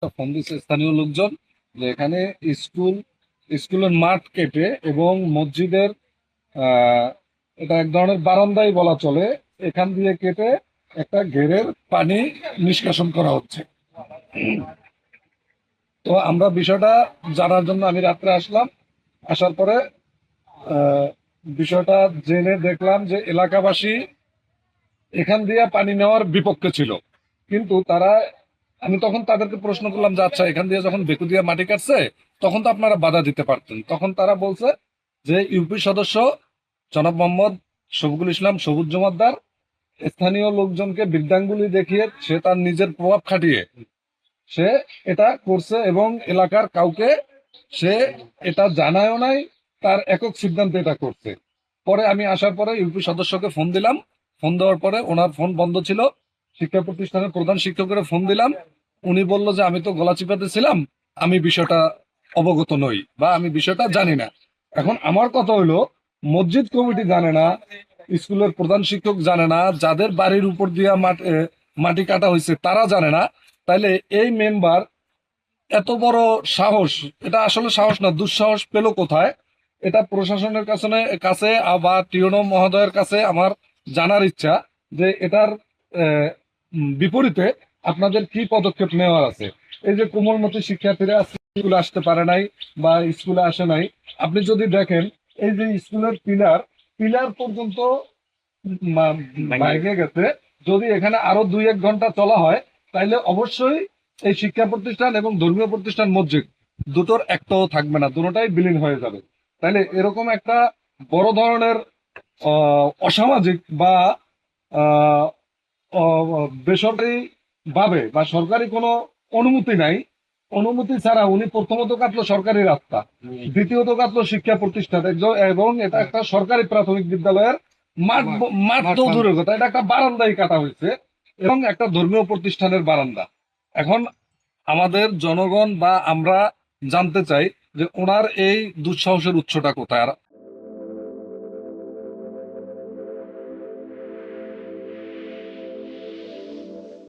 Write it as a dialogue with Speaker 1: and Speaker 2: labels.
Speaker 1: Phone দিচ্ছে স্থানীয় লোকজন যে এখানে স্কুল স্কুলের মাঠ কেটে এবং মসজিদের আহ, এটা এক ধরনের বারান্দাই বলা চলে, এখান দিয়ে কেটে একটা ঘেরের পানি নিষ্কাশন করা হচ্ছে। তো আমরা বিষয়টা জানার জন্য আমি রাত্রে আসলাম। আসার পরে আহ, বিষয়টা জেনে দেখলাম যে এলাকাবাসী এখান দিয়ে পানি নেওয়ার বিপক্ষে ছিল। কিন্তু তারা, আমি তখন তাদেরকে প্রশ্ন করলাম যে আচ্ছা, এখান দিয়ে যখন বেকু দিয়ে মাটি কাটছে তখন তো আপনারা বাধা দিতে পারতেন। তখন তারা বলছে যে ইউপি সদস্য জনাব মোহাম্মদ শফিকুল ইসলাম সবুজ জমাদ্দার স্থানীয় লোকজনকে বৃদ্ধাঙ্গুলি দেখিয়ে সে তার নিজের প্রভাব খাটিয়ে সে এটা করছে এবং এলাকার কাউকে সে এটা জানায়ও নাই, তার একক সিদ্ধান্তে এটা করছে। পরে আমি আসার পরে ইউপি সদস্যকে ফোন দিলাম। ফোন দেওয়ার পরে ওনার ফোন বন্ধ ছিল। শিক্ষা প্রতিষ্ঠানের প্রধান শিক্ষকের ফোন দিলাম। উনি বলল যে আমি তো গলা চিপাতে ছিলাম, আমি বিষয়টা অবগত নই বা আমি বিষয়টা জানি না। এখন আমার কথা হলো, মসজিদ কমিটি জানে না, স্কুলের প্রধান শিক্ষক জানে না, যাদের বাড়ির উপর দিয়া মাটি কাটা হয়েছে তারা জানে না, তাইলে এই মেম্বার এত বড় সাহস, এটা আসলে সাহস না, দুঃসাহস পেল কোথায়? এটা প্রশাসনের কাছে বা টিওনো মহোদয়ের কাছে আমার জানার ইচ্ছা যে এটার বিপরীতে আপনাদের কি পদক্ষেপ নেওয়ার আছে। এই যে কোমলমতি শিক্ষার্থীরা স্কুলে আসতে পারে নাই বা স্কুলে আসে নাই, আপনি যদি দেখেন এই যে স্কুলের পিলার পিলার পর্যন্ত ভেঙে গেছে। যদি এখানে আরো 2-1 ঘন্টা চলা হয় তাহলে অবশ্যই এই শিক্ষা প্রতিষ্ঠান এবং ধর্মীয় প্রতিষ্ঠান মসজিদ দুটোর একটাও থাকবে না, দুটোটাই বিলীন হয়ে যাবে। তাহলে এরকম একটা বড় ধরনের অসামাজিক বা আহ, বেসরকারি ভাবে বা সরকারি কোনো অনুমতি নাই, অনুমতি ছাড়া উনি প্রথমত কাটলো সরকারি রাস্তা, দ্বিতীয়ত কাটলো শিক্ষা প্রতিষ্ঠান এবং এটা একটা সরকারি প্রাথমিক বিদ্যালয়ের মাঠ। মাঠ তো দূরের কথা, এটা একটা বারান্দাই কাটা হয়েছে এবং একটা ধর্মীয় প্রতিষ্ঠানের বারান্দা। এখন আমাদের জনগণ বা আমরা জানতে চাই যে ওনার এই দুঃসাহসের উৎসটা কোথায়। আর